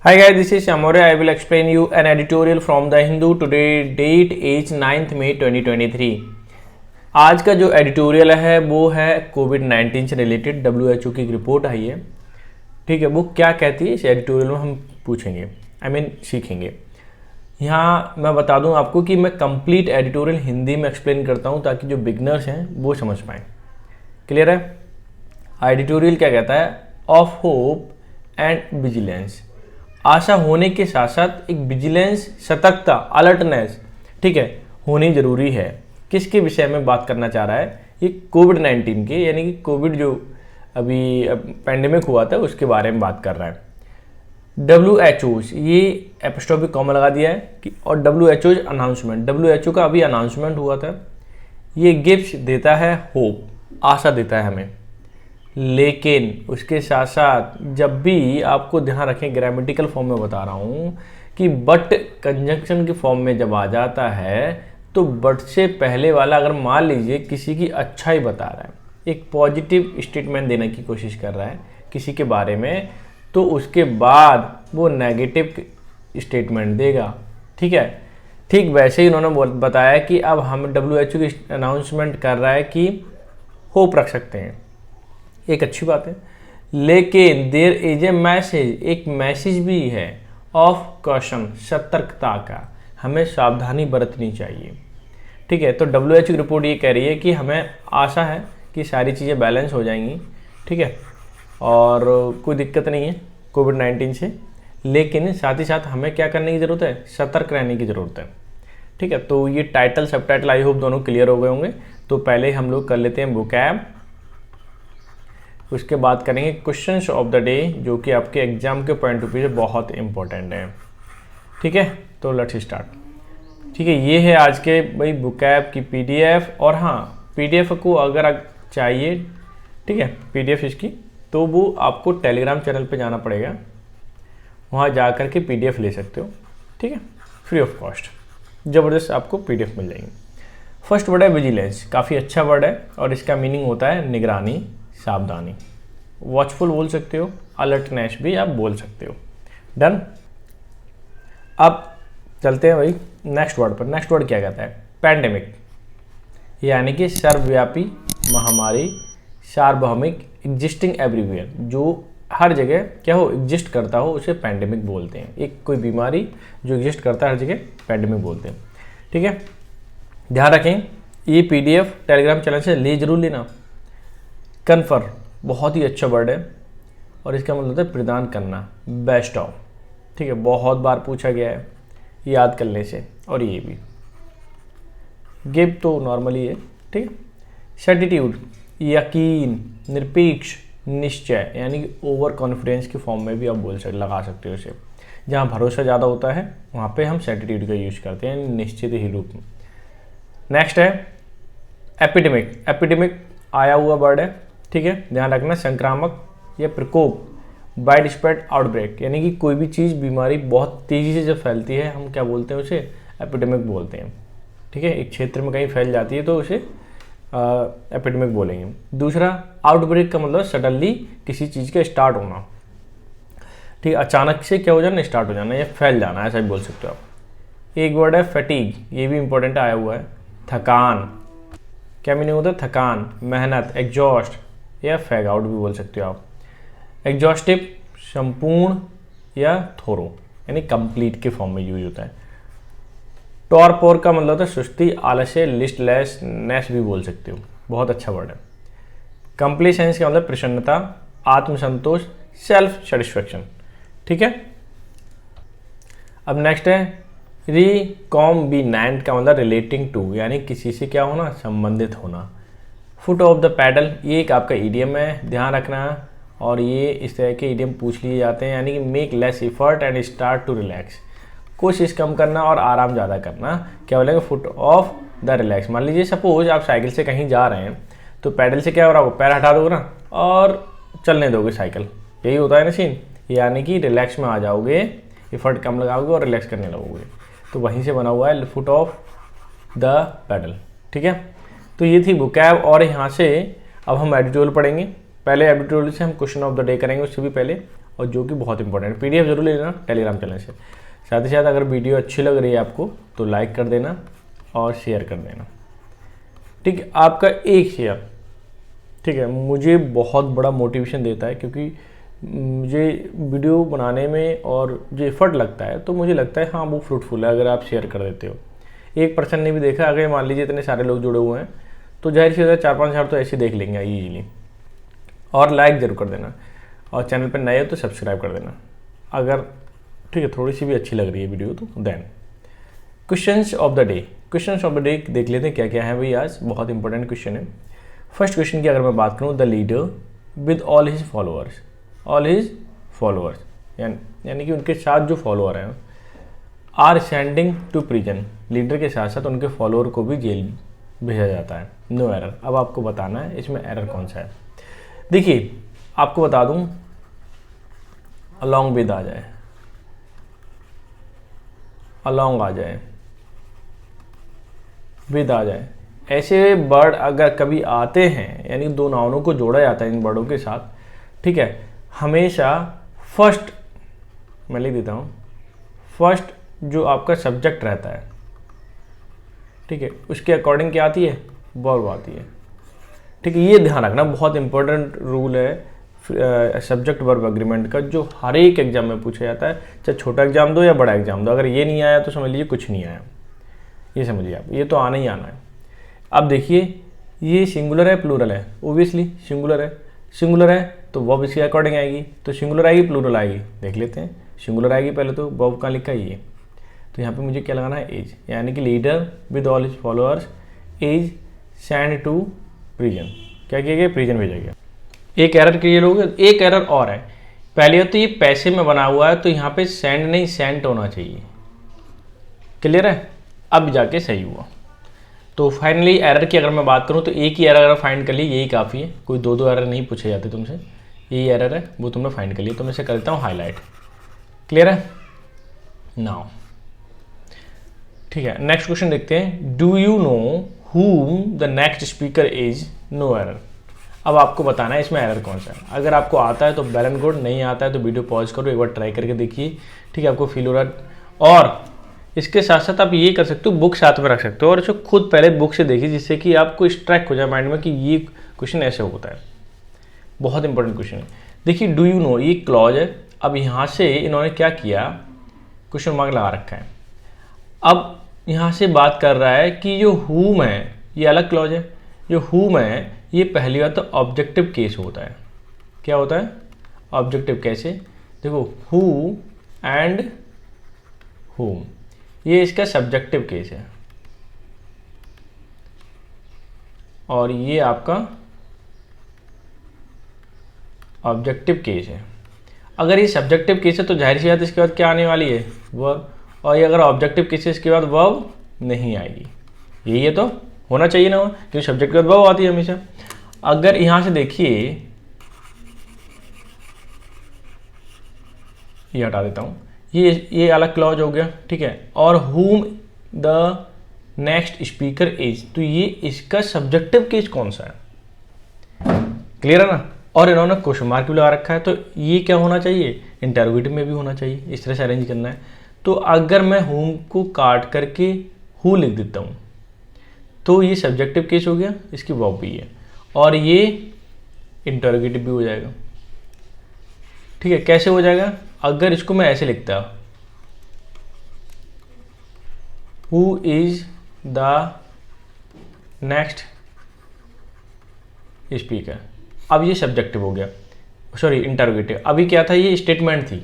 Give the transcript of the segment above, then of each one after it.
Hi guys, this is Amore. I will explain you an editorial from the Hindu. Today date is 9th May 2023. आज का जो editorial है वो है कोविड-19 से रिलेटेड। WHO की एक रिपोर्ट आई है, ठीक है। वो क्या कहती है इस एडिटोरियल में हम पूछेंगे, सीखेंगे। यहाँ मैं बता दूँ आपको कि मैं कंप्लीट एडिटोरियल हिंदी में एक्सप्लेन करता हूँ ताकि जो बिगनर्स हैं वो समझ पाएँ। क्लियर है? एडिटोरियल क्या कहता है? ऑफ होप एंड विजिलेंस, आशा होने के साथ साथ एक विजिलेंस, सतर्कता, अलर्टनेस, ठीक है, होनी जरूरी है। किसके विषय में बात करना चाह रहा है? ये कोविड-19 के, यानी कि कोविड जो अभी पैंडेमिक हुआ था उसके बारे में बात कर रहा है। WHO, ये एपिस्ट्रोफी कॉमा लगा दिया है कि, और WHO अनाउंसमेंट, WHO का अभी अनाउंसमेंट हुआ था। ये गिफ्ट देता है होप, आशा देता है हमें, लेकिन उसके साथ साथ जब भी आपको ध्यान रखें, ग्रामेटिकल फॉर्म में बता रहा हूँ कि बट कंजंक्शन के फॉर्म में जब आ जाता है तो बट से पहले वाला अगर मान लीजिए किसी की अच्छाई बता रहा है, एक पॉजिटिव स्टेटमेंट देने की कोशिश कर रहा है किसी के बारे में, तो उसके बाद वो नेगेटिव स्टेटमेंट देगा, ठीक है। ठीक वैसे ही उन्होंने बताया कि अब हम WHO की अनाउंसमेंट कर रहा है कि होप रख सकते हैं, एक अच्छी बात है, लेकिन देयर इज ए मैसेज, एक मैसेज भी है ऑफ कॉशन, सतर्कता का, हमें सावधानी बरतनी चाहिए, ठीक है। तो WHO की रिपोर्ट ये कह रही है कि हमें आशा है कि सारी चीज़ें बैलेंस हो जाएंगी, ठीक है, और कोई दिक्कत नहीं है कोविड-19 से, लेकिन साथ ही साथ हमें क्या करने की ज़रूरत है? सतर्क रहने की ज़रूरत है, ठीक है। तो ये टाइटल सब टाइटल आई होप दोनों क्लियर हो गए होंगे। तो पहले हम लोग कर लेते हैं वोकैब, उसके बाद करेंगे क्वेश्चंस ऑफ द डे, जो कि आपके एग्जाम के पॉइंट ऑफ व्यू से बहुत इंपॉर्टेंट है, ठीक है। तो लेट्स स्टार्ट, ठीक है। ये है आज के भाई वोकैब की PDF, और हाँ, PDF को अगर चाहिए, ठीक है, PDF इसकी, तो वो आपको टेलीग्राम चैनल पे जाना पड़ेगा, वहाँ जा कर के PDF ले सकते हो, ठीक है, फ्री ऑफ कॉस्ट, ज़बरदस्त आपको PDF मिल जाएंगे। फर्स्ट वर्ड है विजिलेंस, काफ़ी अच्छा वर्ड है और इसका मीनिंग होता है निगरानी, सावधानी। वॉचफुल बोल सकते हो, अलर्टनेस भी आप बोल सकते हो। डन। अब चलते हैं भाई नेक्स्ट वर्ड पर। नेक्स्ट वर्ड क्या कहता है? पैंडेमिक, यानी कि सर्वव्यापी महामारी, सार्वभौमिक, एग्जिस्टिंग एवरीवेयर, जो हर जगह क्या हो, एग्जिस्ट करता हो, उसे पैंडेमिक बोलते हैं। एक कोई बीमारी जो एग्जिस्ट करता है हर जगह, पैंडेमिक बोलते हैं, ठीक है। ध्यान रखें, ये PDF टेलीग्राम चैनल से ले जरूर लेना। कन्फर, बहुत ही अच्छा वर्ड है और इसका मतलब है प्रदान करना, बेस्ट ऑफ, ठीक है, बहुत बार पूछा गया है याद करने से। और ये भी गिव तो नॉर्मली है, ठीक है। सर्टिट्यूड, यकीन, निरपेक्ष, निश्चय, यानी कि ओवर कॉन्फिडेंस के फॉर्म में भी आप लगा सकते हो इसे। जहाँ भरोसा ज़्यादा होता है वहाँ पे हम सर्टिट्यूड का यूज करते हैं, निश्चित ही रूप में। नेक्स्ट है एपिडेमिक। एपिडेमिक आया हुआ वर्ड है, ठीक है, ध्यान रखना, संक्रामक या प्रकोप, वाइड स्प्रेड आउटब्रेक, यानी कि कोई भी चीज़, बीमारी बहुत तेज़ी से जब फैलती है हम क्या बोलते हैं? उसे एपिडेमिक बोलते हैं, ठीक है। एक क्षेत्र में कहीं फैल जाती है तो उसे एपिडेमिक बोलेंगे। दूसरा आउटब्रेक का मतलब सडनली किसी चीज़ का स्टार्ट होना, ठीक है, अचानक से क्या हो जाना, स्टार्ट हो जाना या फैल जाना, ऐसा भी बोल सकते हो आप। एक वर्ड है फैटीग, ये भी इंपॉर्टेंट आया हुआ है, थकान। क्या मीनिंग होता है? थकान, मेहनत, एग्जॉस्ट या फैग आउट भी बोल सकते हो आप। एग्जॉस्टिव, संपूर्ण या थोरो, यानी कंप्लीट के फॉर्म में यूज होता है। टॉरपोर का मतलब होता है सुस्ती, आलस्य, लिस्टलेसनेस भी बोल सकते हो, बहुत अच्छा वर्ड है। कंप्लीसेंस का मतलब प्रसन्नता, आत्मसंतोष, सेल्फ सेटिस्फैक्शन, ठीक है। अब नेक्स्ट है रिकॉम्बिनेंट का मतलब रिलेटिंग टू, यानी किसी से क्या होना, संबंधित होना। फुट ऑफ द पैडल, ये एक आपका ईडियम है, ध्यान रखना, और ये इस तरह के ईडियम पूछ लिए जाते हैं, यानी कि make less effort and start to relax, कोशिश कम करना और आराम ज़्यादा करना। क्या बोलेंगे? Foot off the relax. मान लीजिए सपोज आप साइकिल से कहीं जा रहे हैं तो पैडल से क्या हो रहा होगा, पैर हटा दोगे ना और चलने दोगे साइकिल, यही होता है ना सीन, यानी कि रिलैक्स में आ जाओगे, एफर्ट कम लगाओगे और रिलैक्स करने लगोगे, तो वहीं से बना हुआ है फुट ऑफ द पैडल, ठीक है। तो ये थी वोकैब, और यहाँ से अब हम एडिटोरियल पढ़ेंगे। पहले एडिटोरियल से हम क्वेश्चन ऑफ द डे करेंगे, उससे भी पहले और जो कि बहुत इंपॉर्टेंट है। PDF जरूर ले लेना टेलीग्राम चैनल से। साथ ही साथ अगर वीडियो अच्छी लग रही है आपको तो लाइक कर देना और शेयर कर देना, ठीक है। आपका एक शेयर, ठीक है, मुझे बहुत बड़ा मोटिवेशन देता है, क्योंकि मुझे वीडियो बनाने में और जो एफर्ट लगता है तो मुझे लगता है हाँ वो फ्रूटफुल है अगर आप शेयर कर देते हो। 1% ने भी देखा, अगर मान लीजिए इतने सारे लोग जुड़े हुए हैं तो जाहिर सी बात है 4-5 हज़ार तो ऐसे देख लेंगे ईजिली। और लाइक ज़रूर कर देना, और चैनल पर नए हो तो सब्सक्राइब कर देना अगर, ठीक है, थोड़ी सी भी अच्छी लग रही है वीडियो तो। Then questions of the day, questions of the day देख लेते हैं क्या क्या है भाई आज। बहुत इंपॉर्टेंट क्वेश्चन है। फर्स्ट क्वेश्चन की अगर मैं बात करूँ, the leader with all his followers, all his followers यानी कि उनके साथ जो फॉलोअर हैं, are sending to prison, leader के साथ साथ उनके फॉलोअर को भी जेल भेजा जाता है। No error. अब आपको बताना है इसमें एरर कौन सा है। देखिए आपको बता दूं, अलॉन्ग विद आ जाए, अलॉन्ग आ जाए, विद आ जाए, ऐसे वर्ड अगर कभी आते हैं, यानी दो नाउनों को जोड़ा जाता है इन वर्डों के साथ, ठीक है, हमेशा फर्स्ट, मैं लिख देता हूँ, फर्स्ट जो आपका सब्जेक्ट रहता है, ठीक है, उसके अकॉर्डिंग क्या आती है, वर्ब आती है, ठीक है। ये ध्यान रखना, बहुत इंपॉर्टेंट रूल है सब्जेक्ट वर्ब एग्रीमेंट का, जो हर एक एग्जाम में पूछा जाता है, चाहे छोटा एग्जाम दो या बड़ा एग्जाम दो। अगर ये नहीं आया तो समझ लीजिए कुछ नहीं आया, ये समझिए आप, ये तो आना ही आना है। अब देखिए ये सिंगुलर है प्लूरल है, ओबियसली सिंगुलर है, सिंगुलर है तो वर्ब इसके अकॉर्डिंग आएगी, तो सिंगुलर आएगी प्लूरल आएगी, देख लेते हैं। सिंगुलर आएगी पहले तो, वर्ब कहाँ लिखा है ये, तो यहाँ पे मुझे क्या लगाना है, एज, यानी कि leader with all his followers as sent to prison, क्या किया गया, प्रिजन भेजा गया। एक एरर क्लियर हो गया। एक एरर और है, पहले तो ये पैसे में बना हुआ है तो यहाँ पे सेंड नहीं सेंट होना चाहिए, क्लियर है, अब जाके सही हुआ। तो फाइनली एरर की अगर मैं बात करूँ तो एक ही एरर अगर फाइंड कर ली यही काफ़ी है, कोई दो एरर नहीं पूछे जाते तुमसे, यही एरर है वो तुमने फाइंड कर लिया। तो मैं इसे कर देता हूँ हाईलाइट, क्लियर है नाउ, ठीक है। नेक्स्ट क्वेश्चन देखते हैं, do you know whom the next speaker is, no error. अब आपको बताना है इसमें एरर कौन सा है। अगर आपको आता है तो वेल एंड गुड, नहीं आता है तो वीडियो पॉज करो, एक बार ट्राई करके देखिए, ठीक है, आपको फील हो रहा है। और इसके साथ साथ आप ये कर सकते हो, बुक साथ में रख सकते हो और इसको खुद पहले बुक से देखिए, जिससे कि आपको स्ट्राइक हो जाए माइंड में कि ये क्वेश्चन ऐसे होता है। बहुत इंपॉर्टेंट क्वेश्चन है। देखिए डू यू नो ये क्लॉज है, अब यहाँ से इन्होंने क्या किया, क्वेश्चन मार्क लगा रखा है। अब यहाँ से बात कर रहा है कि जो whom है ये अलग क्लॉज है, जो whom है ये पहली बात तो ऑब्जेक्टिव केस होता है। क्या होता है, ऑब्जेक्टिव कैसे, देखो who एंड whom, ये इसका सब्जेक्टिव केस है और ये आपका ऑब्जेक्टिव केस है। अगर ये सब्जेक्टिव केस है तो जाहिर सी बात इसके बाद क्या आने वाली है, वर्ब, और ये अगर ऑब्जेक्टिव केस है इसके बाद वर्ब नहीं आएगी, यही है तो होना चाहिए ना, क्योंकि सब्जेक्ट के बाद वर्ब आती है हमेशा। अगर यहाँ से देखिए, ये हटा देता हूँ, ये अलग क्लॉज हो गया, ठीक है। और whom the next speaker is, तो ये इसका सब्जेक्टिव केस कौन सा है, क्लियर है ना। और इन्होंने क्वेश्चन मार्क भी लगा रखा है, तो ये क्या होना चाहिए, इंटरोगेटिव में भी होना चाहिए, इस तरह से अरेंज करना है। तो अगर मैं whom को काट करके who लिख देता हूँ तो ये सब्जेक्टिव केस हो गया, इसकी वर्ब भी है, और ये इंटरोगेटिव भी हो जाएगा, ठीक है। कैसे हो जाएगा, अगर इसको मैं ऐसे लिखता, who is the next speaker, अब ये सब्जेक्टिव हो गया, सॉरी इंटरोगेटिव। अभी क्या था, ये स्टेटमेंट थी,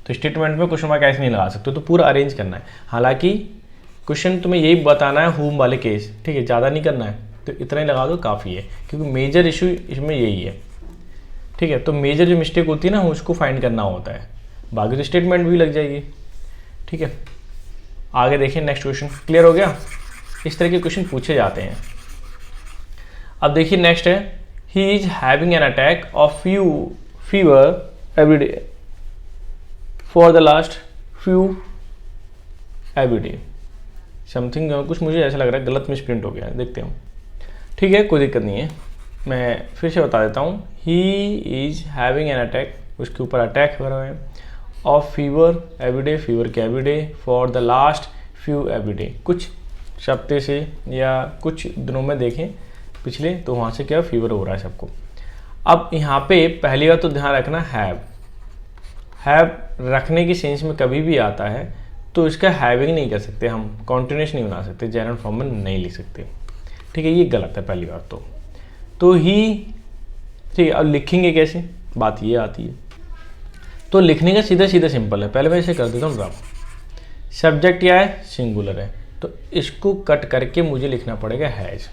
तो स्टेटमेंट में क्वेश्चन मार्क ऐसे नहीं लगा सकते, तो पूरा अरेंज करना है। हालांकि क्वेश्चन तुम्हें यही बताना है whom वाले केस, ठीक है, ज़्यादा नहीं करना है, तो इतना ही लगा दो काफ़ी है, क्योंकि मेजर इशू इसमें यही है, ठीक है। तो मेजर जो मिस्टेक होती है ना उसको फाइंड करना होता है, बाकी तो स्टेटमेंट भी लग जाएगी, ठीक है। आगे देखिए नेक्स्ट क्वेश्चन, क्लियर हो गया, इस तरह के क्वेश्चन पूछे जाते हैं। अब देखिए नेक्स्ट है, he is having an attack of fever every day for the last few every day something, कुछ मुझे ऐसा लग रहा है गलत मिसप्रिंट हो गया है, देखते हैं, ठीक है, कोई दिक्कत नहीं है, मैं फिर से बता देता हूँ। He is having an attack उसके ऊपर अटैक हो रहे हैं। ऑफ फीवर एवरीडे, फीवर के everyday, for the last few everyday, कुछ हफ्ते से या कुछ दिनों में देखें पिछले, तो वहाँ से क्या फीवर हो रहा है सबको। अब यहाँ पे पहली बात तो ध्यान रखना, हैव रखने की सेंस में कभी भी आता है तो इसका हैविंग नहीं कर सकते हम, कॉन्टिन्यूस नहीं बना सकते, जेनरल फॉर्म में नहीं लिख सकते, ठीक है, ये गलत है पहली बात तो ही, ठीक है। अब लिखेंगे कैसे, बात ये आती है। तो लिखने का सीधा सीधा सिंपल है, पहले मैं इसे कर देता हूँ ड्रॉप। सब्जेक्ट क्या है, सिंगुलर है, तो इसको कट करके मुझे लिखना पड़ेगा हैज,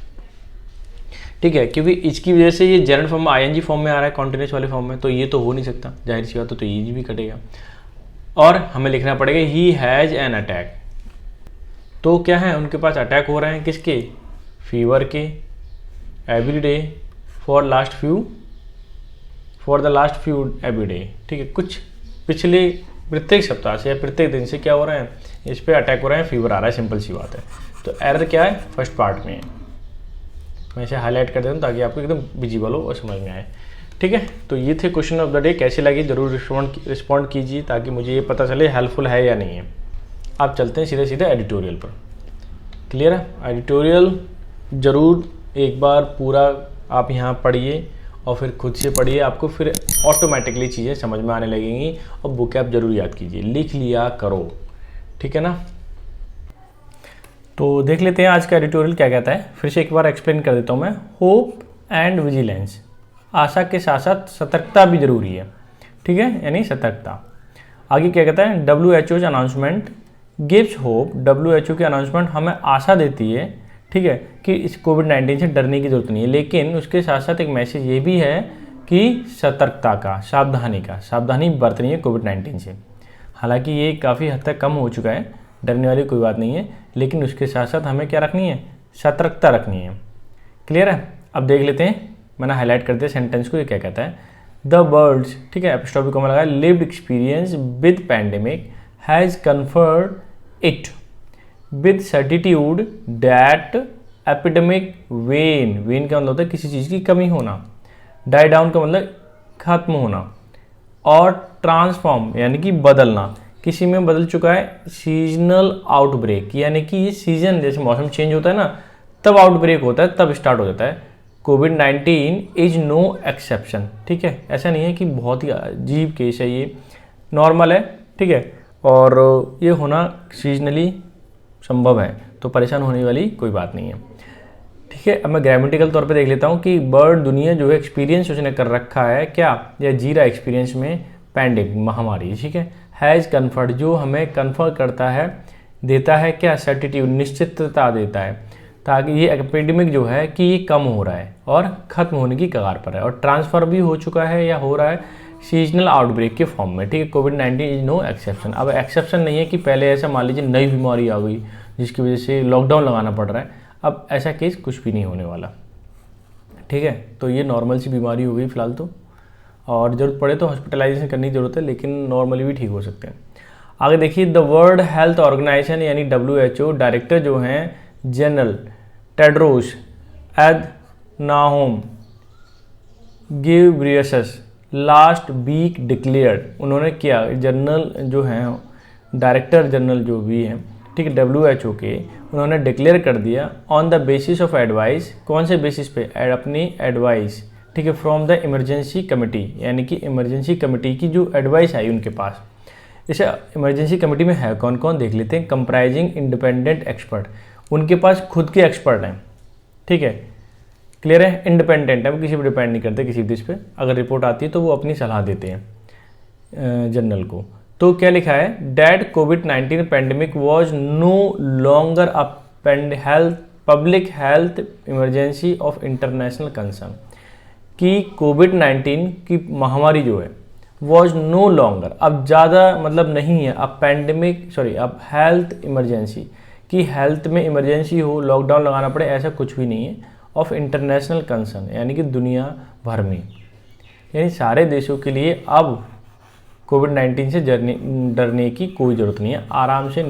ठीक है, क्योंकि इसकी वजह से ये जनरल फॉर्म में आईएनजी फॉर्म में आ रहा है, कॉन्टिन्यूस वाले फॉर्म में, तो ये तो हो नहीं सकता, जाहिर सी बात, तो ये भी कटेगा। और हमें लिखना पड़ेगा ही हैज़ एन अटैक। तो क्या है, उनके पास अटैक हो रहे हैं, किसके, फीवर के, every day, for the last few every day, ठीक है, कुछ पिछले प्रत्येक सप्ताह से या प्रत्येक दिन से क्या हो रहा है, इस पर अटैक हो रहा है, फीवर आ रहा है, सिंपल सी बात है। तो एरर क्या है, फर्स्ट पार्ट में है, मैं इसे हाईलाइट कर देता हूँ ताकि आपको एकदम विजिबल हो और समझ में आए, ठीक है। तो ये थे क्वेश्चन ऑफ द डे, कैसे लगी जरूर रिस्पॉन्ड कीजिए ताकि मुझे ये पता चले हेल्पफुल है या नहीं है। आप चलते हैं सीधे सीधे एडिटोरियल पर, क्लियर है। एडिटोरियल ज़रूर एक बार पूरा आप यहाँ पढ़िए और फिर खुद से पढ़िए, आपको फिर ऑटोमेटिकली चीज़ें समझ में आने लगेंगी, और बुक ऐप जरूर याद कीजिए, लिख लिया करो, ठीक है ना। तो देख लेते हैं आज का एडिटोरियल क्या कहता है, फिर से एक बार एक्सप्लेन कर देता हूँ मैं। होप एंड विजिलेंस, आशा के साथ साथ सतर्कता भी जरूरी है, ठीक है, यानी सतर्कता। आगे क्या कहता है, WHO announcement gives hope, WHO की अनाउंसमेंट हमें आशा देती है, ठीक है, कि इस कोविड-19 से डरने की जरूरत नहीं है, लेकिन उसके साथ साथ एक मैसेज ये भी है कि सतर्कता का, सावधानी बरतनी है कोविड-19 से। हालांकि ये काफ़ी हद तक कम हो चुका है, डरने वाली कोई बात नहीं है, लेकिन उसके साथ साथ हमें क्या रखनी है, सतर्कता रखनी है, क्लियर है। अब देख लेते हैं, मैंने हाईलाइट कर दिया सेंटेंस को, ये क्या कहता है, द वर्ड्स, ठीक है, एपिस्टोपिक को मैं लगाया, lived experience with pandemic has confirmed it with certitude that epidemic when का मतलब होता है किसी चीज़ की कमी होना, डाई डाउन का मतलब खत्म होना, और ट्रांसफॉर्म यानी कि बदलना, किसी में बदल चुका है, सीजनल आउटब्रेक यानी कि ये सीजन, जैसे मौसम चेंज होता है ना, तब आउटब्रेक होता है, तब स्टार्ट हो जाता है। कोविड-19 इज नो एक्सेप्शन, ठीक है, ऐसा नहीं है कि बहुत ही अजीब केस है, ये नॉर्मल है, ठीक है, और ये होना सीजनली संभव है, तो परेशान होने वाली कोई बात नहीं है, ठीक है। अब मैं ग्रामेटिकल तौर पे देख लेता हूँ कि बर्ड दुनिया जो है एक्सपीरियंस उसने कर रखा है क्या, या जी रहा एक्सपीरियंस में पैंडेमिक महामारी, ठीक है। हैज़ कन्फर्ड जो हमें कन्फर्म करता है, देता है क्या, सर्टिट्यूड निश्चितता देता है, ताकि ये एपिडेमिक जो है कि ये कम हो रहा है और ख़त्म होने की कगार पर है, और ट्रांसफ़र भी हो चुका है या हो रहा है सीजनल आउटब्रेक के फॉर्म में, ठीक है। कोविड-19 इज नो एक्सेप्शन। अब एक्सेप्शन नहीं है कि पहले ऐसा मान लीजिए नई बीमारी आ गई जिसकी वजह से लॉकडाउन लगाना पड़ रहा है, अब ऐसा केस कुछ भी नहीं होने वाला, ठीक है। तो ये नॉर्मल सी बीमारी हो गई फिलहाल तो, और ज़रूरत पड़े तो हॉस्पिटलाइजेशन करने की ज़रूरत है, लेकिन नॉर्मली भी ठीक हो सकते हैं। आगे देखिए, द वर्ल्ड हेल्थ ऑर्गेनाइजेशन यानी WHO डायरेक्टर जो हैं general Tedros Adhanom Ghebreyesus last week declared, उन्होंने क्या, जनरल जो हैं डायरेक्टर जनरल जो भी हैं, ठीक है, WHO के, उन्होंने डिक्लेयर कर दिया on the basis of advice, कौन से बेसिस पे, अपनी एडवाइस, ठीक है, फ्रॉम द इमरजेंसी कमेटी, यानी कि इमरजेंसी कमेटी की जो एडवाइस आई उनके पास। इसे इमरजेंसी कमेटी में है कौन कौन देख लेते हैं, कंप्राइजिंग इंडिपेंडेंट एक्सपर्ट, उनके पास खुद के एक्सपर्ट हैं, ठीक है, क्लियर है, इंडिपेंडेंट है, वो किसी पर डिपेंड नहीं करते किसी देश पे, अगर रिपोर्ट आती है तो वो अपनी सलाह देते हैं जनरल को। तो क्या लिखा है, डैट कोविड-19 pandemic was no longer a public health emergency of international concern, कि कोविड-19 की महामारी जो है वॉज नो लॉन्गर, अब ज़्यादा मतलब नहीं है, अब अब हेल्थ इमरजेंसी, कि हेल्थ में इमरजेंसी हो, लॉकडाउन लगाना पड़े, ऐसा कुछ भी नहीं है, ऑफ इंटरनेशनल कंसर्न यानी कि दुनिया भर में, यानी सारे देशों के लिए अब कोविड-19 से डरने की कोई ज़रूरत नहीं है, आराम से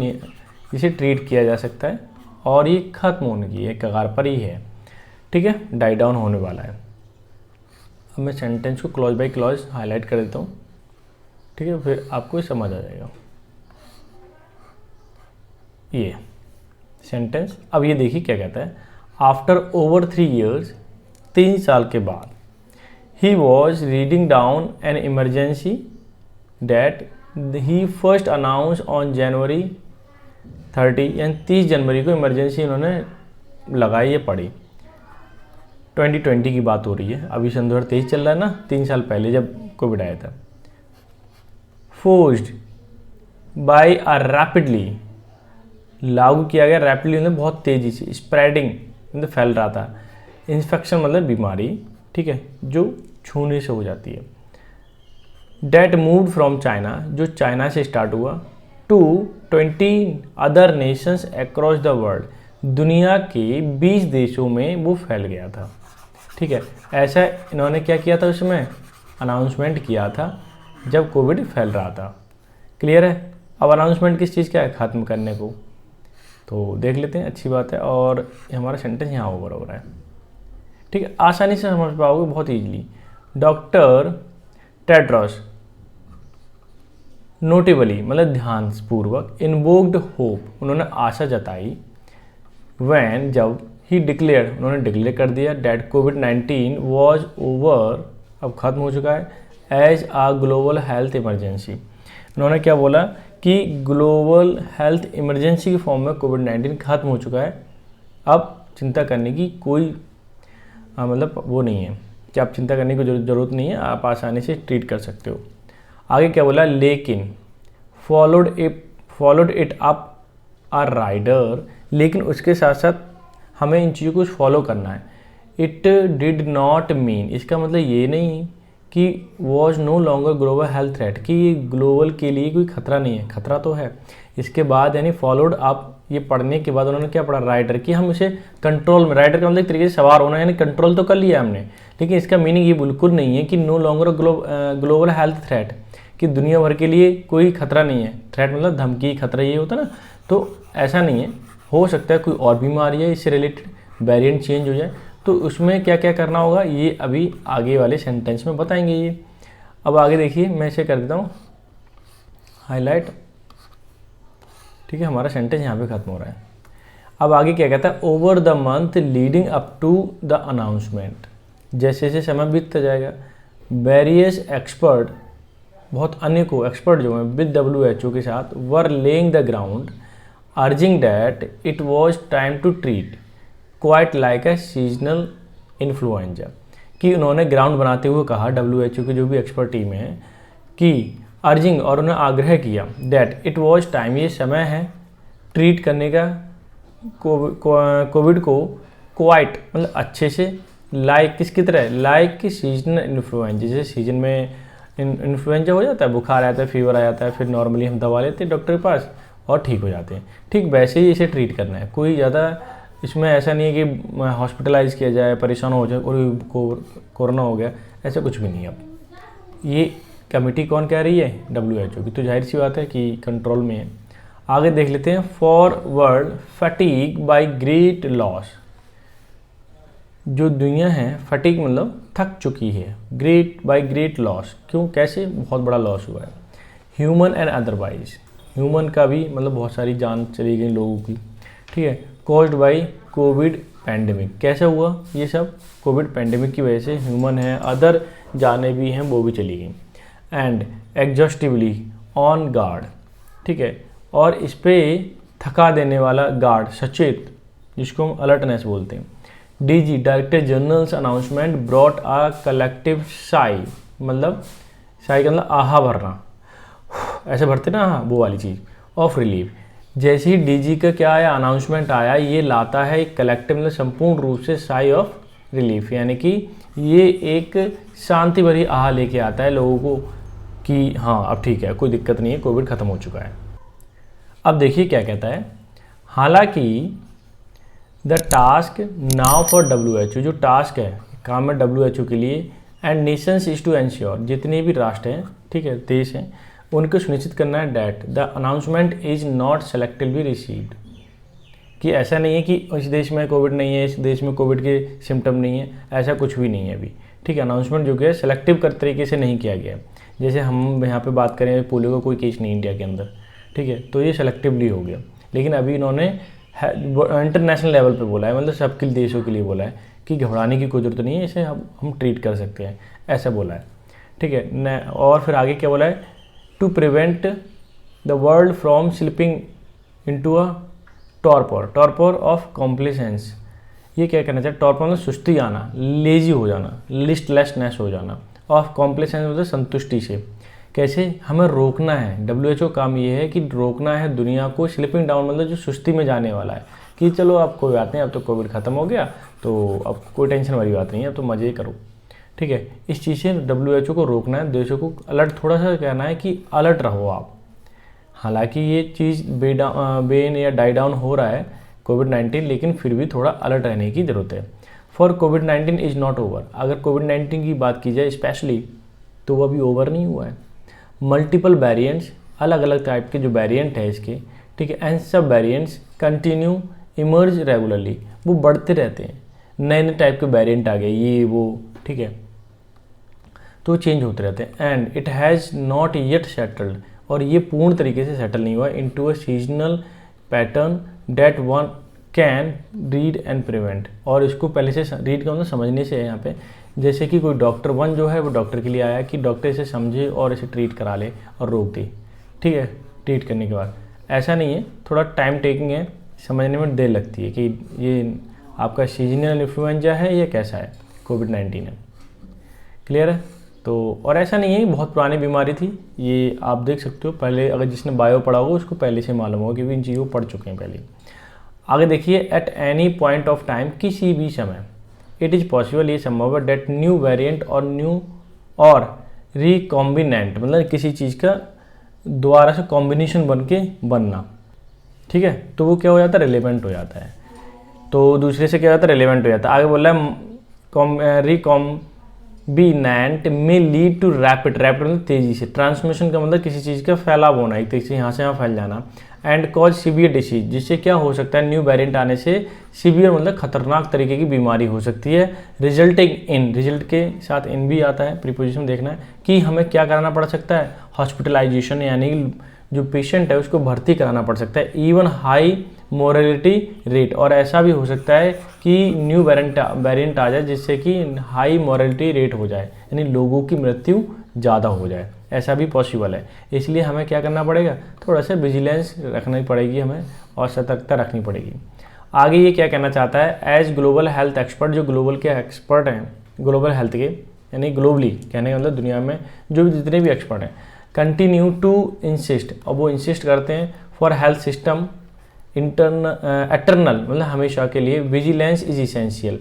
इसे ट्रीट किया जा सकता है, और ये ख़त्म होने की एक कगार पर ही है, ठीक है, डाई डाउन होने वाला है। अब मैं सेंटेंस को क्लॉज बाय क्लॉज हाईलाइट कर देता हूँ। ठीक है, फिर आपको समझ आ जाएगा ये सेंटेंस। अब ये देखिए क्या कहता है, आफ्टर ओवर 3 years, 3 साल के बाद, he was reading down an emergency that he first announce on January 30, यानी 30 जनवरी को इमरजेंसी उन्होंने लगाई या पढ़ी। 2020 की बात हो रही है, अभी सन 2023 चल रहा है ना, 3 साल पहले जब कोविड आया था। फोर्स्ड बाय अ रैपिडली, लागू किया गया, रैपिडली मतलब बहुत तेज़ी से, स्प्रेडिंग मतलब फैल रहा था, इन्फेक्शन मतलब बीमारी, ठीक है, जो छूने से हो जाती है। डेट मूव्ड फ्रॉम चाइना, जो चाइना से स्टार्ट हुआ, to 20 other nations across the world, दुनिया के 20 देशों में वो फैल गया था। ठीक है, ऐसा इन्होंने क्या किया था, उसमें अनाउंसमेंट किया था जब कोविड फैल रहा था। क्लियर है। अब अनाउंसमेंट किस चीज़ का है, ख़त्म करने को। तो देख लेते हैं, अच्छी बात है। और हमारा सेंटेंस यहाँ ओवर हो रहा है, ठीक है, आसानी से समझ पाओगे, बहुत ईजिली। डॉक्टर टेड्रोस नोटेबली मतलब ध्यानपूर्वक, इन्वोक्ड होप उन्होंने आशा जताई, व्हेन जब, ही डिक्लेयर उन्होंने डिक्लेयर कर दिया, डैट कोविड-19 वॉज ओवर, अब खत्म हो चुका है, एज आ ग्लोबल हेल्थ इमरजेंसी। उन्होंने क्या बोला कि ग्लोबल हेल्थ इमरजेंसी के फॉर्म में कोविड-19 खत्म हो चुका है, अब चिंता करने की कोई मतलब वो नहीं है कि आप चिंता करने की ज़रूरत नहीं है, आप आसानी से ट्रीट कर सकते हो। आगे क्या बोला, लेकिन followed it up a rider, लेकिन उसके साथ साथ हमें इन चीज़ों को फॉलो करना है। इट डिड नॉट मीन, इसका मतलब ये नहीं कि was no longer global health threat, कि ये ग्लोबल के लिए कोई खतरा नहीं है, खतरा तो है। इसके बाद यानी फॉलोड अप, ये पढ़ने के बाद उन्होंने क्या पढ़ा, राइडर, कि हम इसे कंट्रोल में, राइडर का मतलब एक तरीके से सवार होना, यानी कंट्रोल तो कर लिया हमने, लेकिन इसका मीनिंग ये बिल्कुल नहीं है कि no longer global health threat, कि दुनिया भर के लिए कोई खतरा नहीं है। थ्रेट मतलब धमकी, खतरा ये होता है ना, तो ऐसा नहीं है। हो सकता है कोई और बीमारी है इससे रिलेटेड, वेरिएंट चेंज हो जाए, तो उसमें क्या क्या करना होगा ये अभी आगे वाले सेंटेंस में बताएंगे ये। अब आगे देखिए, मैं इसे कर देता हूँ हाईलाइट, ठीक है, हमारा सेंटेंस यहाँ पे खत्म हो रहा है। अब आगे क्या कहता है, over the month leading up to the announcement, जैसे जैसे समय बीतता जाएगा, वेरियस एक्सपर्ट, बहुत अनेकों एक्सपर्ट जो हैं विद WHO के साथ, were laying the ground urging that it was time to treat quite like a seasonal influenza, कि उन्होंने ग्राउंड बनाते हुए कहा, WHO की जो भी एक्सपर्ट टीम है, कि अर्जिंग, और उन्हें आग्रह किया, दैट इट वॉज टाइम, ये समय है ट्रीट करने का कोविड को, क्वाइट मतलब अच्छे से, लाइक किसकी तरह, लाइक कि सीजनल इन्फ्लुएंजा, जैसे सीजन में इन्फ्लुएंजा हो जाता है, बुखार आता है, फीवर आ जाता है, फिर नॉर्मली हम दवा लेते हैं डॉक्टर के पास और ठीक हो जाते हैं, ठीक वैसे ही इसे ट्रीट करना है। कोई ज़्यादा इसमें ऐसा नहीं है कि हॉस्पिटलाइज किया जाए, परेशान हो जाए, और कोरोना हो गया, ऐसा कुछ भी नहीं है। अब ये कमेटी कौन कह रही है, WHO की, तो जाहिर सी बात है कि कंट्रोल में है। आगे देख लेते हैं, forward fatigue by great loss, जो दुनिया है फटीग मतलब थक चुकी है, ग्रेट बाय ग्रेट लॉस, क्यों, कैसे, बहुत बड़ा लॉस हुआ है, ह्यूमन एंड अदरवाइज, ह्यूमन का भी मतलब बहुत सारी जान चली गई लोगों की, ठीक है, कॉज्ड बाय कोविड पैंडेमिक, कैसे हुआ ये सब, कोविड पैंडेमिक की वजह से, ह्यूमन है, अदर जाने भी हैं वो भी चली गई, एंड एग्जॉस्टिवली ऑन गार्ड, ठीक है, और इस पर थका देने वाला, गार्ड सचेत, जिसको हम अलर्टनेस बोलते हैं। DG director general's announcement brought a collective sigh, मतलब साई का मतलब आहा भरना, ऐसे भरते ना, वो वाली चीज़, ऑफ रिलीफ। जैसे ही DG का क्या आया, अनाउंसमेंट आया, ये लाता है एक कलेक्टिव मतलब संपूर्ण रूप से साई ऑफ रिलीफ, यानी कि ये एक शांति भरी आह लेके आता है लोगों को कि हाँ अब ठीक है, कोई दिक्कत नहीं है, कोविड ख़त्म हो चुका है। अब देखिए क्या कहता है, हालांकि the task now for WHO, जो टास्क है, काम है WHO के लिए, and nations is to ensure, जितने भी राष्ट्र हैं, ठीक है, देश हैं, उनको सुनिश्चित करना है, that the announcement is not selectively received, कि ऐसा नहीं है कि इस देश में कोविड नहीं है, इस देश में कोविड के सिम्टम नहीं है, ऐसा कुछ भी नहीं है अभी, ठीक है। अनाउंसमेंट जो कि है सेलेक्टिव तरीके से नहीं किया गया है, जैसे हम यहाँ पे बात करें पोलियो का कोई केस नहीं इंडिया के अंदर, ठीक है, तो ये सेलेक्टिवली हो गया। लेकिन अभी इन्होंने इंटरनेशनल लेवल पे बोला है, मतलब सबके देशों के लिए बोला है कि घबराने की कोई ज़रूरत नहीं है, इसे हम ट्रीट कर सकते हैं, ऐसा बोला है, ठीक है। और फिर आगे क्या बोला है, to prevent the world from slipping into a torpor of complacence. ये क्या कहना चाहिए, टॉर्पर मतलब सुस्ती आना, लेजी हो जाना, लिस्टलेसनेस हो जाना, ऑफ कॉम्प्लिसेंस मतलब संतुष्टि से। कैसे, हमें रोकना है, WHO काम ये है कि रोकना है दुनिया को स्लिपिंग डाउन, मतलब जो सुस्ती में जाने वाला है कि चलो अब कोई बात नहीं, अब तो कोविड ख़त्म हो गया तो अब कोई टेंशन वाली बात नहीं है, अब तो मज़े करो, ठीक है। इस चीज़ से WHO को रोकना है, देशों को अलर्ट, थोड़ा सा कहना है कि अलर्ट रहो आप। हालांकि ये चीज़ बेन या डाई डाउन हो रहा है कोविड-19, लेकिन फिर भी थोड़ा अलर्ट रहने की ज़रूरत है। For covid is not over, अगर कोविड-19 की बात की जाए स्पेशली, तो वो अभी ओवर नहीं हुआ है। मल्टीपल वेरिएंट्स, अलग अलग टाइप के जो वेरिएंट है इसके, ठीक है, एंड सब वेरिएंट्स कंटिन्यू इमर्ज रेगुलरली, वो बढ़ते रहते हैं, नए नए टाइप के वेरिएंट आ गए, ये वो, ठीक है, तो चेंज होते रहते हैं। And it has not yet settled, और ये पूर्ण तरीके से सेटल नहीं हुआ into a seasonal pattern that one can read and prevent. और इसको पहले से रीड का मतलब समझने से है यहाँ पे, जैसे कि कोई डॉक्टर वन जो है वो डॉक्टर के लिए आया कि डॉक्टर इसे समझे और इसे ट्रीट करा ले और रोक दे, ठीक है, ट्रीट करने के बाद। ऐसा नहीं है, थोड़ा टाइम टेकिंग है, समझने में देर लगती है कि ये आपका सीजनल इन्फ्लुएंजा है या कैसा है, कोविड-19 है। क्लियर है। तो और ऐसा नहीं है, बहुत पुरानी बीमारी थी ये, आप देख सकते हो, पहले अगर जिसने बायो पढ़ा होगा उसको पहले से मालूम होगा क्योंकि इन चीज़ों को पढ़ चुके हैं पहले। आगे देखिए, at any point of time, किसी भी समय, इट इज़ पॉसिबल, ये संभव है, डेट न्यू वेरिएंट और रिकॉम्बिनेंट, मतलब किसी चीज़ का दोबारा से कॉम्बिनेशन बन के बनना, ठीक है, तो वो क्या हो जाता है, रिलेवेंट हो जाता है, तो दूसरे से क्या हो जाता है, रिलेवेंट हो जाता है। आगे बोल रहा है रिकॉम्बिनेंट में लीड टू रैपिड मतलब तेज़ी से, ट्रांसमिशन का मतलब किसी चीज़ का फैलाव होना, एक तरीके से यहाँ से यहाँ फैल जाना, एंड कॉज सीवियर डिसीज, जिससे क्या हो सकता है, न्यू वेरिएंट आने से सीवियर मतलब खतरनाक तरीके की बीमारी हो सकती है, रिजल्टिंग इन, रिजल्ट के साथ इन भी आता है, प्रीपोजिशन देखना है कि हमें क्या कराना पड़ सकता है, हॉस्पिटलाइजेशन, यानी जो पेशेंट है उसको भर्ती कराना पड़ सकता है, इवन हाई मोरलिटी रेट, और ऐसा भी हो सकता है कि न्यू वेरिएंट आ जाए जिससे कि हाई मोरलिटी रेट हो जाए, यानी लोगों की मृत्यु ज़्यादा हो जाए, ऐसा भी पॉसिबल है। इसलिए हमें क्या करना पड़ेगा, थोड़ा सा विजिलेंस रखनी पड़ेगी हमें और सतर्कता रखनी पड़ेगी। आगे ये क्या कहना चाहता है, एज ग्लोबल हेल्थ एक्सपर्ट, जो ग्लोबल के एक्सपर्ट हैं, ग्लोबल हेल्थ के, यानी ग्लोबली कहने का मतलब दुनिया में जो जितने भी एक्सपर्ट हैं, कंटिन्यू टू इंसिस्ट, और वो इंसिस्ट करते हैं, फॉर हेल्थ सिस्टम एटर्नल मतलब हमेशा के लिए, विजिलेंस इज इसेंशियल,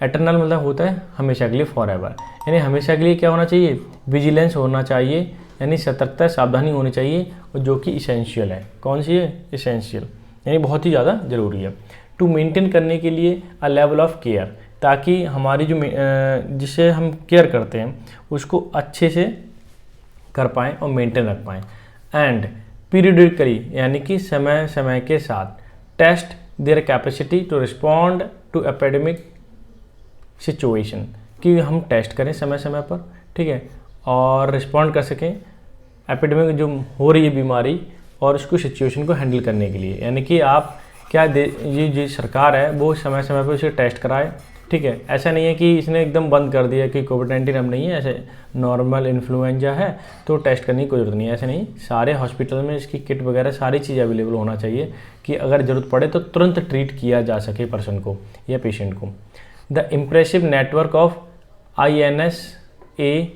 एटर्नल मतलब होता है हमेशा के लिए, फॉर एवर, यानी हमेशा के लिए क्या होना चाहिए, विजिलेंस होना चाहिए, यानी सतर्कता सावधानी होनी चाहिए, और जो कि इसेंशियल है, कौन सी है, इसेंशियल, यानी बहुत ही ज़्यादा ज़रूरी है, टू मेंटेन करने के लिए अ लेवल ऑफ केयर, ताकि हमारी जो जिसे हम केयर करते हैं उसको अच्छे से कर पाएँ और मेंटेन रख पाएँ। एंड पीरियडिकली, यानी कि समय समय के साथ, test their capacity to respond to epidemic situation, कि हम टेस्ट करें समय समय पर, ठीक है, और रिस्पॉन्ड कर सकें एपिडेमिक जो हो रही है बीमारी और उसको सिचुएशन को हैंडल करने के लिए, यानी कि आप क्या ये जो सरकार है वो समय समय पर उसे टेस्ट कराए, ठीक है। ऐसा नहीं है कि इसने एकदम बंद कर दिया कि कोविड-19 अब नहीं है, ऐसे नॉर्मल इन्फ्लुएंजा है तो टेस्ट करने की कोई ज़रूरत नहीं है, ऐसे नहीं, सारे हॉस्पिटल में इसकी किट वगैरह सारी चीज़ अवेलेबल होना चाहिए कि अगर ज़रूरत पड़े तो तुरंत ट्रीट किया जा सके पर्सन को या पेशेंट को। The impressive network of INSACOG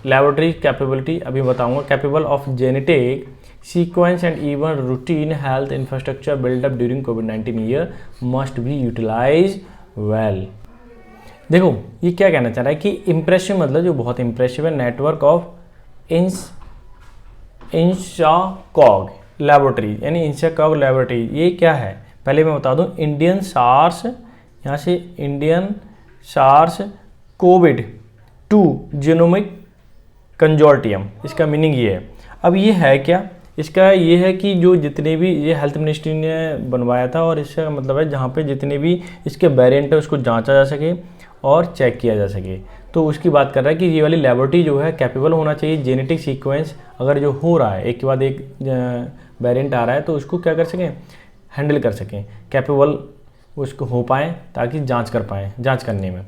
laboratory capability, अभी बताऊंगा, capable of genetic sequence and even routine health infrastructure buildup during कोविड-19 year must be utilise well. देखो ये क्या कहना चाह रहा है कि इम्प्रेसिव मतलब जो बहुत इम्प्रेसिव है, नेटवर्क ऑफ INSACOG लेबोरेटरी, यानी INSACOG लेबोरेटरी, ये क्या है पहले मैं बता दूं, इंडियन सार्स, यहाँ से इंडियन सार्स कोविड-2 जीनोमिक कंजोर्टियम, इसका मीनिंग ये है। अब ये है क्या, इसका ये है कि जो जितने भी, ये हेल्थ मिनिस्ट्री ने बनवाया था और इसका मतलब है जहाँ पे जितने भी इसके वेरिएंट है उसको जांचा जा सके और चेक किया जा सके। तो उसकी बात कर रहा है कि ये वाली लेबोरेटरी जो है कैपेबल होना चाहिए जेनेटिक सीक्वेंस अगर जो हो रहा है एक के बाद एक वेरिएंट आ रहा है तो उसको क्या कर सकें, हैंडल कर सकें, कैपेबल उसको हो पाएँ ताकि जांच कर पाएँ जांच करने में।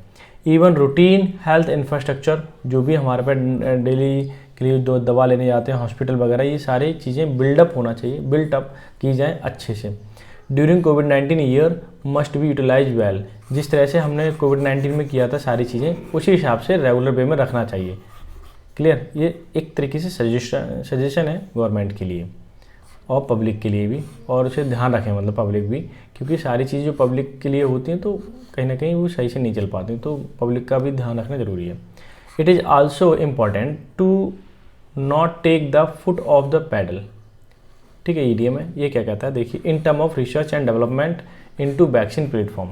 इवन रूटीन हेल्थ इंफ्रास्ट्रक्चर जो भी हमारे पास डेली के लिए जो दवा लेने जाते हैं हॉस्पिटल वगैरह, ये सारी चीज़ें बिल्डअप होना चाहिए, बिल्टअप की जाएँ अच्छे से। ड्यूरिंग कोविड-19 year must be utilise well, जिस तरह से हमने कोविड-19 में किया था सारी चीज़ें उसी हिसाब से रेगुलर वे में रखना चाहिए। क्लियर, ये एक तरीके से सजेशन है गवर्नमेंट के लिए और पब्लिक के लिए भी, और उसे ध्यान रखें मतलब पब्लिक भी, क्योंकि सारी चीज़ें जो पब्लिक के लिए होती हैं तो कहीं ना कहीं वो सही से नहीं चल पाती, तो पब्लिक का भी ध्यान रखना ज़रूरी है। It is also important to not take the foot off the pedal. ठीक है, ईडीएम है, ये क्या कहता है देखिए, in term of research and development into vaccine platform,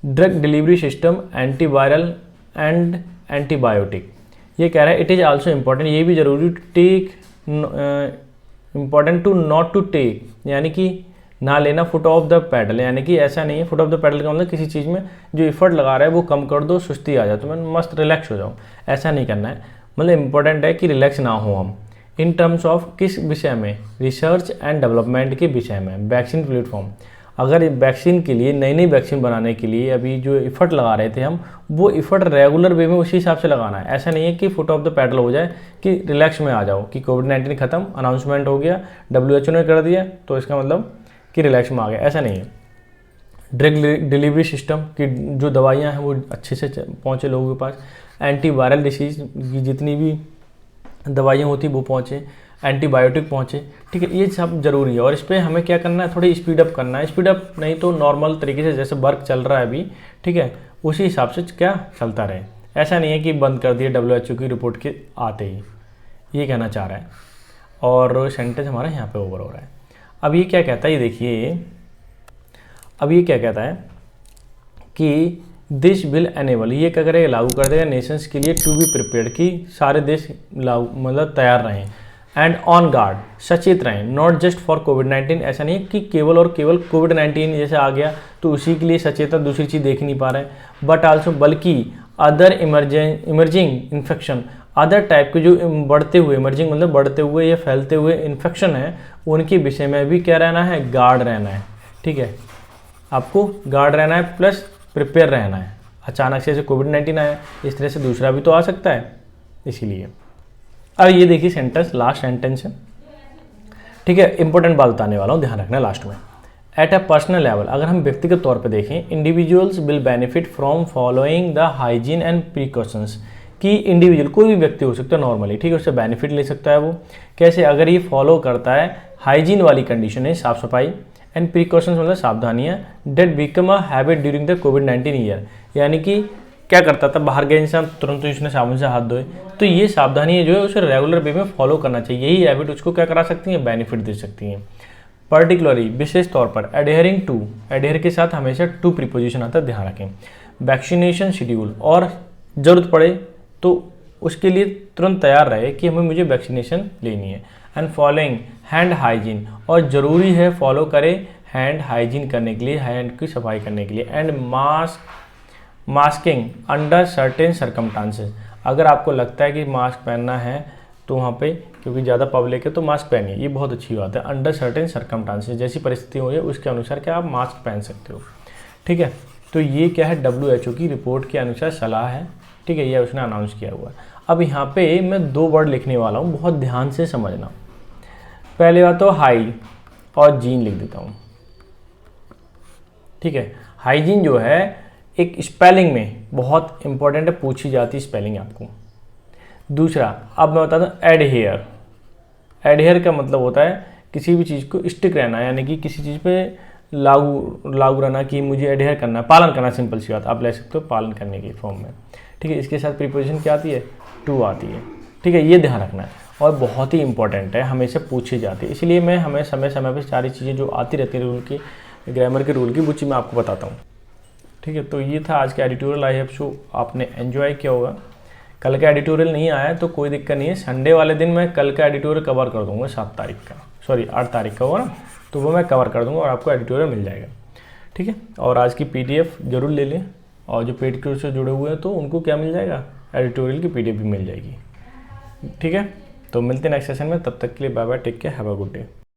drug delivery system, antiviral and antibiotic. ये कह रहा है इट इज़ आल्सो इम्पॉर्टेंट, ये भी जरूरी take important to not to take, यानी कि ना लेना फुट ऑफ द पैडल, यानी कि ऐसा नहीं है फुट ऑफ द पैडल का मतलब किसी चीज़ में जो एफर्ट लगा रहा है वो कम कर दो, सुस्ती आ जाए तो मैं मस्त रिलैक्स हो जाऊँ, ऐसा नहीं करना है। मतलब इम्पोर्टेंट है कि रिलैक्स ना हो हम। इन टर्म्स ऑफ किस विषय में, रिसर्च एंड डेवलपमेंट के विषय में, वैक्सीन प्लेटफॉर्म। अगर वैक्सीन के लिए नई वैक्सीन बनाने के लिए अभी जो एफर्ट लगा रहे थे हम, वो एफर्ट रेगुलर वे में उसी हिसाब से लगाना है। ऐसा नहीं है कि फुट ऑफ द पैडल हो जाए कि रिलैक्स में आ जाओ कि कोविड-19 खत्म, अनाउंसमेंट हो गया, WHO ने कर दिया तो इसका मतलब कि रिलैक्स में आ गया, ऐसा नहीं है। ड्रग डिलीवरी सिस्टम की जो दवाइयाँ हैं वो अच्छे से पहुँचे लोगों के पास, एंटीवायरल डिसीज़ की जितनी भी दवाइयाँ होती वो पहुँचे, एंटीबायोटिक पहुँचे। ठीक है, ये सब ज़रूरी है और इस पर हमें क्या करना है, थोड़ी स्पीड अप करना है। स्पीड अप नहीं तो नॉर्मल तरीके से जैसे वर्क चल रहा है अभी, ठीक है, उसी हिसाब से क्या चलता रहे। ऐसा नहीं है कि बंद कर दिया WHO की रिपोर्ट के आते ही, ये कहना चाह रहा है। और सेंटेंस हमारा यहाँ पे ओवर हो रहा है। अब ये क्या कहता है, ये देखिए, अब ये क्या कहता है कि दिस विल एनेबल, ये क्या करेगा, लागू कर देगा नेशंस के लिए टू बी प्रिपेयर्ड, कि सारे देश लागू मतलब तैयार रहें, एंड ऑन गार्ड, सचेत रहें, नॉट जस्ट फॉर कोविड-19। ऐसा नहीं है कि केवल और केवल कोविड-19 जैसे आ गया तो उसी के लिए सचेत, दूसरी चीज़ देख नहीं पा रहे हैं, बट आल्सो बल्कि other emerging infection, other type के जो बढ़ते हुए, इमर्जिंग मतलब बढ़ते हुए या फैलते हुए इन्फेक्शन है, उनके विषय में भी क्या रहना है, गार्ड रहना है। ठीक है, आपको गार्ड रहना है प्लस प्रिपेयर रहना है। अचानक से जैसे कोविड-19 आया, इस तरह से दूसरा भी तो आ सकता है, इसीलिए। अब ये देखिए सेंटेंस, लास्ट सेंटेंस है, ठीक है, इंपॉर्टेंट बात बताने वाला हूँ, ध्यान रखना लास्ट में। एट अ पर्सनल लेवल, अगर हम व्यक्तिगत तौर पे देखें, individuals will benefit from following the hygiene and precautions, कि इंडिविजुअल कोई भी व्यक्ति हो सकता है नॉर्मली, ठीक है, उससे बेनिफिट ले सकता है वो। कैसे, अगर ये फॉलो करता है हाइजीन वाली कंडीशन है, साफ सफाई, एंड प्रिकॉशंस मतलब सावधानियाँ, that become a habit during the कोविड-19 ईयर, यानी कि क्या करता था, बाहर गए इंसान तुरंत तो उसने साबुन से हाथ धोए, तो ये सावधानियाँ जो है उसे रेगुलर वे में फॉलो करना चाहिए। यही हैबिट उसको क्या करा सकती हैं, बेनिफिट दे सकती हैं। पर्टिकुलरली विशेष तौर पर एडहेरिंग टू, एडहेर के साथ हमेशा टू प्रीपोजिशन आता है, ध्यान रखें। वैक्सीनेशन शेड्यूल, और ज़रूरत पड़े तो उसके लिए तुरंत तैयार रहे कि हमें मुझे वैक्सीनेशन लेनी है। एंड फॉलोइंग हैंड हाइजीन, और ज़रूरी है फॉलो करें हैंड हाइजीन करने के लिए, हैंड की सफाई करने के लिए। And masking under certain circumstances, अगर आपको लगता है कि मास्क पहनना है तो वहाँ पे क्योंकि ज़्यादा पब्लिक है तो मास्क पहनिए, ये बहुत अच्छी बात है। अंडर सर्टेन सर्कमस्टांसेस, जैसी परिस्थिति हो है उसके अनुसार क्या आप मास्क पहन सकते हो। ठीक है, तो ये क्या है, WHO की रिपोर्ट के अनुसार सलाह है। ठीक है, ये उसने अनाउंस किया हुआ है। अब यहाँ पे मैं 2 वर्ड लिखने वाला हूँ, बहुत ध्यान से समझना। पहले बात तो हाई और जीन लिख देता हूँ। ठीक है, हाइजीन जो है एक स्पेलिंग में बहुत इंपॉर्टेंट है, पूछी जाती स्पेलिंग आपको। दूसरा, अब मैं बताता हूँ एडहेयर। एडहेयर का मतलब होता है किसी भी चीज़ को स्टिक रहना, यानी कि किसी चीज़ पे लागू रहना, कि मुझे एडहेयर करना, पालन करना, सिंपल सी बात आप ले सकते हो पालन करने की फॉर्म में। ठीक है, इसके साथ प्रीपोजिशन क्या आती है, टू आती है। ठीक है, ये ध्यान रखना है और बहुत ही इंपॉर्टेंट है, हमेशा पूछी जाती है, इसलिए मैं हमें समय समय पर सारी चीज़ें जो आती रहती है रूल की, ग्रामर के रूल की, वो चीज़ मैं आपको बताता हूँ। ठीक है, तो ये था आज का एडिटोरियल। आई होप सो आपने एंजॉय किया होगा। कल का एडिटोरियल नहीं आया तो कोई दिक्कत नहीं है, संडे वाले दिन मैं कल का एडिटोरियल कवर कर दूंगा, 8 तारीख का होगा ना, तो वो मैं कवर कर दूंगा और आपको एडिटोरियल मिल जाएगा। ठीक है, और आज की PDF जरूर ले लें और जो पेड कोर्स से जुड़े हुए हैं तो उनको क्या मिल जाएगा, एडिटोरियल की PDF भी मिल जाएगी। ठीक है, तो मिलते हैं नेक्स्ट सेशन में, तब तक के लिए bye bye, take care, have a good day.